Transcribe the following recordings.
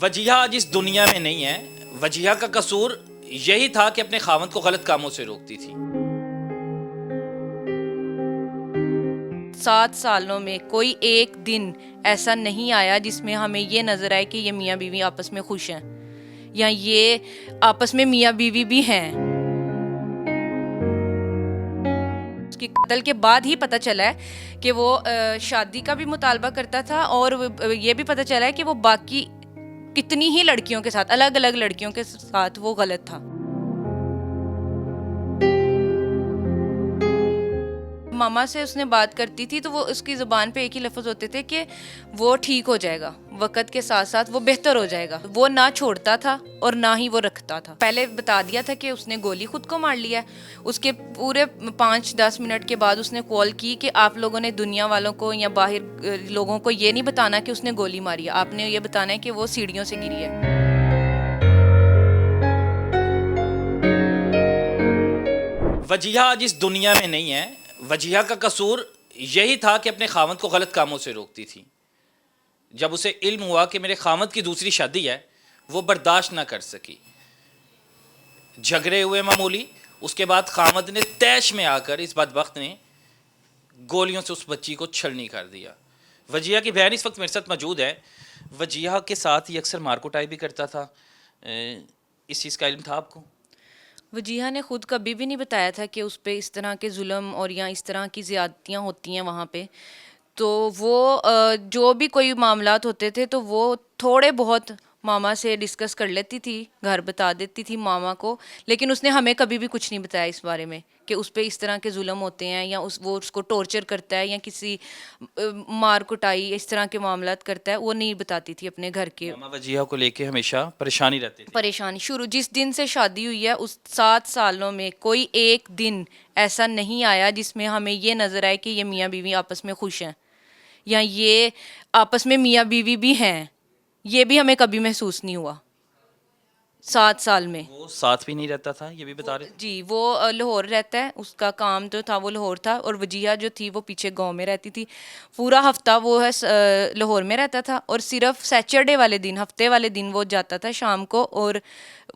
वजीहा आज इस दुनिया में नहीं है। वजीहा का कसूर यही था कि अपने खावंद को गलत कामों से रोकती थी। 7 सालों में कोई एक दिन ऐसा नहीं आया जिसमें हमें ये नजर आए कि ये मियाँ बीवी आपस में खुश हैं या ये आपस में मियाँ बीवी भी हैं। उसकी कत्ल के बाद ही पता चला है कि वो शादी का भी मुतालबा करता था और ये भी पता चला है कि वो बाकी कितनी ही लड़कियों के साथ, अलग अलग लड़कियों के साथ वो गलत था। मामा से उसने बात करती थी तो वो उसकी ज़ुबान पे एक ही लफ्ज़ होते थे कि वो ठीक हो जाएगा, वक़्त के साथ साथ वो बेहतर हो जाएगा। वो ना छोड़ता था और ना ही वो रखता था। पहले बता दिया था कि उसने गोली खुद को मार लिया। उसके पूरे 5-10 मिनट के बाद उसने कॉल की कि आप लोगों ने दुनिया वालों को या बाहर लोगों को ये नहीं बताना कि उसने गोली मारी है, आपने ये बताना है कि वो सीढ़ियों से गिरी है। वजीहा आज इस दुनिया में नहीं है। वजीहा का कसूर यही था कि अपने खावंद को गलत कामों से रोकती थी। जब उसे इल्म हुआ कि मेरे खावंद की दूसरी शादी है, वो बर्दाश्त ना कर सकी। झगड़े हुए मामूली। उसके बाद खावंद ने तैश में आकर इस बदबख्त ने गोलियों से उस बच्ची को छलनी कर दिया। वजीहा की बहन इस वक्त मेरे साथ मौजूद है। वजीहा के साथ ही अक्सर मारकुटाई भी करता था। इस चीज़ का इल्म था आपको? वजीहा ने खुद कभी भी नहीं बताया था कि उस पे इस तरह के जुल्म और या इस तरह की ज़्यादतियाँ होती हैं वहाँ पे। तो वो जो भी कोई मामलात होते थे तो वो थोड़े बहुत मामा से डिस्कस कर लेती थी, घर बता देती थी मामा को, लेकिन उसने हमें कभी भी कुछ नहीं बताया इस बारे में कि उस पे इस तरह के जुल्म होते हैं या वो उसको टॉर्चर करता है या किसी मार कुटाई इस तरह के मामलात करता है, वो नहीं बताती थी अपने घर के। मामा वजीहा को लेके हमेशा परेशानी रहती थी। परेशानी शुरू जिस दिन से शादी हुई है उस 7 सालों में कोई एक दिन ऐसा नहीं आया जिसमें हमें ये नज़र आए कि ये मियाँ बीवी आपस में खुश हैं या ये आपस में मियाँ बीवी भी हैं। ये भी हमें कभी महसूस नहीं हुआ 7 साल में। वो साथ भी नहीं रहता था, ये भी बता रहे थे। जी, वो लाहौर रहता है, उसका काम जो था वो लाहौर था और वजीहा जो थी वो पीछे गांव में रहती थी। पूरा हफ्ता वो है लाहौर में रहता था और सिर्फ सैटरडे वाले दिन, हफ्ते वाले दिन वो जाता था शाम को और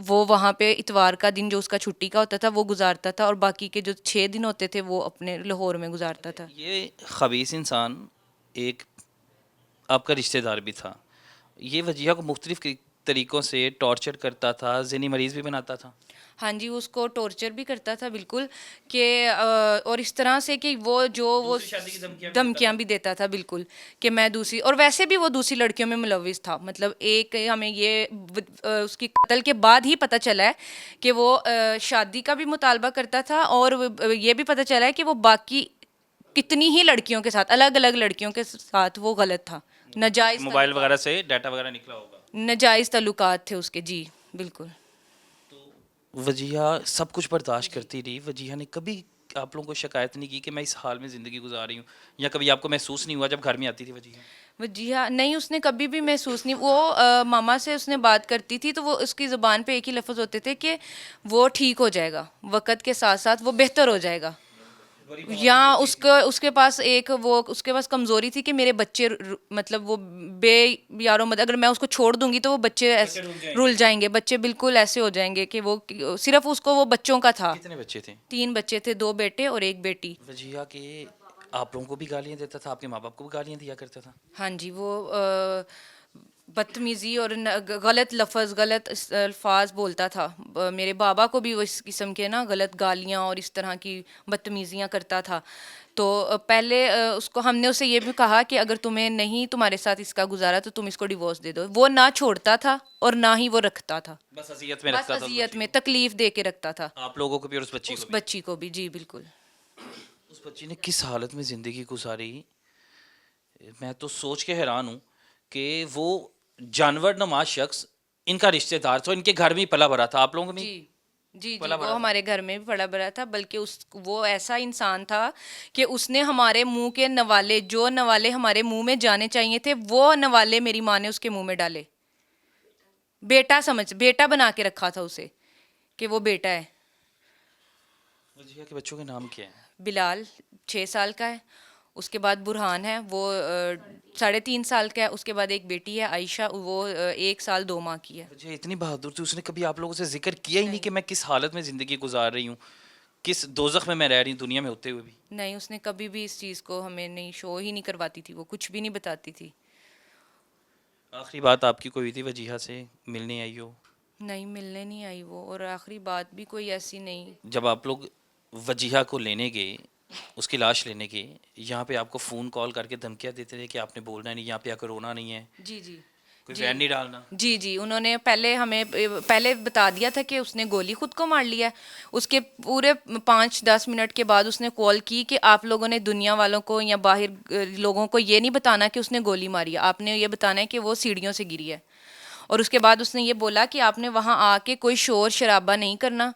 वो वहाँ पे इतवार का दिन जो उसका छुट्टी का होता था वो गुजारता था और बाकी के जो 6 दिन होते थे वो अपने लाहौर में गुजारता था। ये खबीस इंसान एक आपका रिश्तेदार भी था। ये वजीहा को मुख्तलिफ तरीक़ों से टॉर्चर करता था, ज़हनी मरीज़ भी बनाता था। हाँ जी, उसको टॉर्चर भी करता था बिल्कुल कि और इस तरह से कि वो जो वो दूसरी शादी की धमकियाँ भी देता धमकियाँ था। भी देता था बिल्कुल कि मैं दूसरी, और वैसे भी वो दूसरी लड़कियों में मुलविस था। मतलब एक हमें ये उसकी कत्ल के बाद ही पता चला है कि वो शादी का भी मुतालबा करता था और ये भी पता चला है कि वो बाकी कितनी ही लड़कियों के साथ, अलग अलग लड़कियों के साथ वो गलत था। नाजायज़ मोबाइल वगैरह से डाटा वगैरह निकला होगा। नाजायज़ ताल्लुकात थे उसके। जी बिल्कुल। वजीहा सब कुछ बर्दाश्त करती रही। वजीहा ने कभी आप लोगों को शिकायत नहीं की कि मैं इस हाल में ज़िंदगी गुजार रही हूँ, या कभी आपको महसूस नहीं हुआ जब घर में आती थी वजीहा? वजीहा नहीं, उसने कभी भी महसूस नहीं। वो मामा से उसने बात करती थी तो वो उसकी ज़ुबान पे एक ही लफ्ज़ होते थे कि वो ठीक हो जाएगा, वक़्त के साथ साथ वो बेहतर हो जाएगा। या उसके पास एक वो उसके पास कमज़ोरी थी कि मेरे बच्चे मतलब वो बे यारो मत अगर मैं उसको छोड़ दूंगी तो वो बच्चे रुल जाएंगे, बच्चे बिल्कुल ऐसे हो जाएंगे कि वो सिर्फ उसको वो बच्चों का था। कितने बच्चे थे? 3 बच्चे थे, 2 बेटे और 1 बेटी। वजीहा के आप लोगों को भी गालियाँ देता था, आपके माँ बाप को भी गालियाँ दिया करता था? हाँ जी, वो बदतमीज़ी और गलत लफ्ज़, गलत अल्फाज बोलता था। मेरे बाबा को भी वो इस किस्म के ना गलत गालियाँ और इस तरह की बदतमीज़ियाँ करता था। तो पहले उसको हमने उसे ये भी कहा कि अगर तुम्हें नहीं तुम्हारे साथ इसका गुजारा तो तुम इसको डिवोर्स दे दो। वो ना छोड़ता था और ना ही वो रखता था। बस अज़ियत में बस रखता था उस अज़ियत बच्ची में को। तकलीफ़ दे के रखता था आप लोगों को भी और उस बच्ची उस को भी। बच्ची को भी। जी बिल्कुल। उस बच्ची ने किस हालत में ज़िंदगी गुजारी, मैं तो सोच के हैरान हूँ कि वो जानवर नुमा शख्स इनका रिश्तेदार था, इनके घर में ही पला भरा था। आप लोगों में जी भी जी जी, पला वो भरा था। हमारे घर में भी पड़ा बड़ा था, बल्कि उस वो ऐसा इंसान था कि उसने हमारे मुंह के नवाले, जो नवाले हमारे मुंह में जाने चाहिए थे वो नवाले मेरी माँ ने उसके मुंह में डाले। बेटा बना के रखा था उसे कि वो बेटा है। वजीहा के बच्चों के नाम क्या हैं? बिलाल 6 साल का है उसके बाद बुरहान है, वो 3.5 साल का है। उसके बाद एक बेटी है आयशा, वो 1 साल 2 माह की है। वजह इतनी बहादुर थी, उसने कभी आप लोगों से जिक्र किया ही नहीं कि मैं किस हालत में ज़िंदगी गुजार रही हूँ, किस दोजख में मैं रह रही हूँ दुनिया में होते हुए भी। नहीं, उसने कभी भी इस चीज़ को हमें नहीं शो ही नहीं करवाती थी, वो कुछ भी नहीं बताती थी। आखिरी बात आपकी कोई हुई थी वजीहा से, मिलने आई हो? नहीं, मिलने नहीं आई वो, और आखिरी बात भी कोई ऐसी नहीं। जब आप लोग वजीहा को लेने गए, उसकी लाश लेने गए, यहाँ पे आपको फ़ोन कॉल करके धमकियाँ देते थे कि आपने बोलना नहीं, यहाँ पे आकर रोना नहीं है, जी जी कोई जी वैन नहीं डालना? जी जी, उन्होंने पहले हमें पहले बता दिया था कि उसने गोली खुद को मार लिया है। उसके पूरे 5-10 मिनट के बाद उसने कॉल की कि आप लोगों ने दुनिया वालों को या बाहर लोगों को ये नहीं बताना कि उसने गोली मारी है, आपने ये बताना है कि वो सीढ़ियों से गिरी है। और उसके बाद उसने ये बोला कि आपने वहाँ आके कोई शोर शराबा नहीं करना,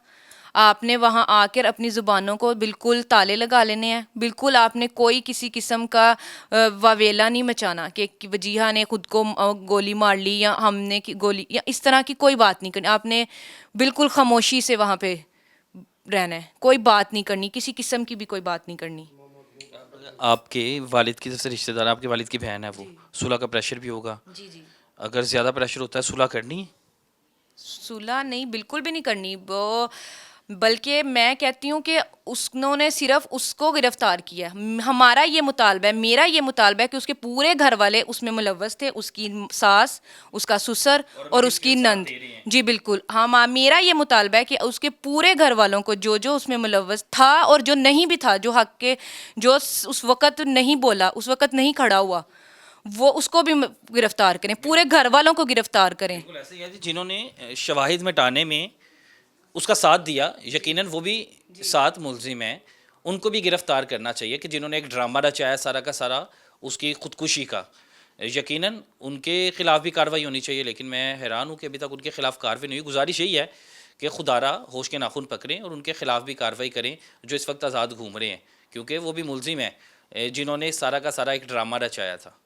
आपने वहाँ आकर अपनी ज़ुबानों को बिल्कुल ताले लगा लेने हैं, बिल्कुल आपने कोई किसी किस्म का वावेला नहीं मचाना कि वजीहा ने खुद को गोली मार ली या हमने की गोली, या इस तरह की कोई बात नहीं करनी। आपने बिल्कुल खामोशी से वहाँ पे रहना है, कोई बात नहीं करनी, किसी किस्म की भी कोई बात नहीं करनी। आपके वालिद की तरफ से रिश्तेदार, आपके वालिद की बहन है वो, सुलह का प्रेशर भी होगा, जी जी। अगर ज़्यादा प्रेशर होता है सुलह करनी है? सुलह नहीं, बिल्कुल भी नहीं करनी वो, बल्कि मैं कहती हूँ कि उन्होंने सिर्फ उसको गिरफ्तार किया। हमारा ये मुतालबा है, मेरा ये मुतालबा है कि उसके पूरे घर वाले उसमें मुलव्वस थे, उसकी सास, उसका ससुर और उसकी नंद। जी बिल्कुल, हाँ, मेरा ये मुतालबा है कि उसके पूरे घर वालों को, जो जो उसमें मुलव्वस था और जो नहीं भी था, जो हक के, जो उस वक़्त नहीं बोला, उस वक़्त नहीं खड़ा हुआ, वो उसको भी गिरफ्तार करें, पूरे घर वालों को गिरफ्तार करें। बिल्कुल ऐसे ही है जी, जिन्होंने शवाहिद मिटाने में उसका साथ दिया, यकीनन वो भी साथ मुलजिम हैं, उनको भी गिरफ्तार करना चाहिए कि जिन्होंने एक ड्रामा रचाया सारा का सारा उसकी खुदकुशी का, यकीनन उनके खिलाफ भी कार्रवाई होनी चाहिए। लेकिन मैं हैरान हूँ कि अभी तक उनके खिलाफ कार्रवाई नहीं हुई। गुजारिश यही है कि खुदारा होश के नाखून पकड़ें और उनके खिलाफ भी कार्रवाई करें जो इस वक्त आज़ाद घूम रहे हैं, क्योंकि वो भी मुलजिम हैं जिन्होंने सारा का सारा एक ड्रामा रचाया था।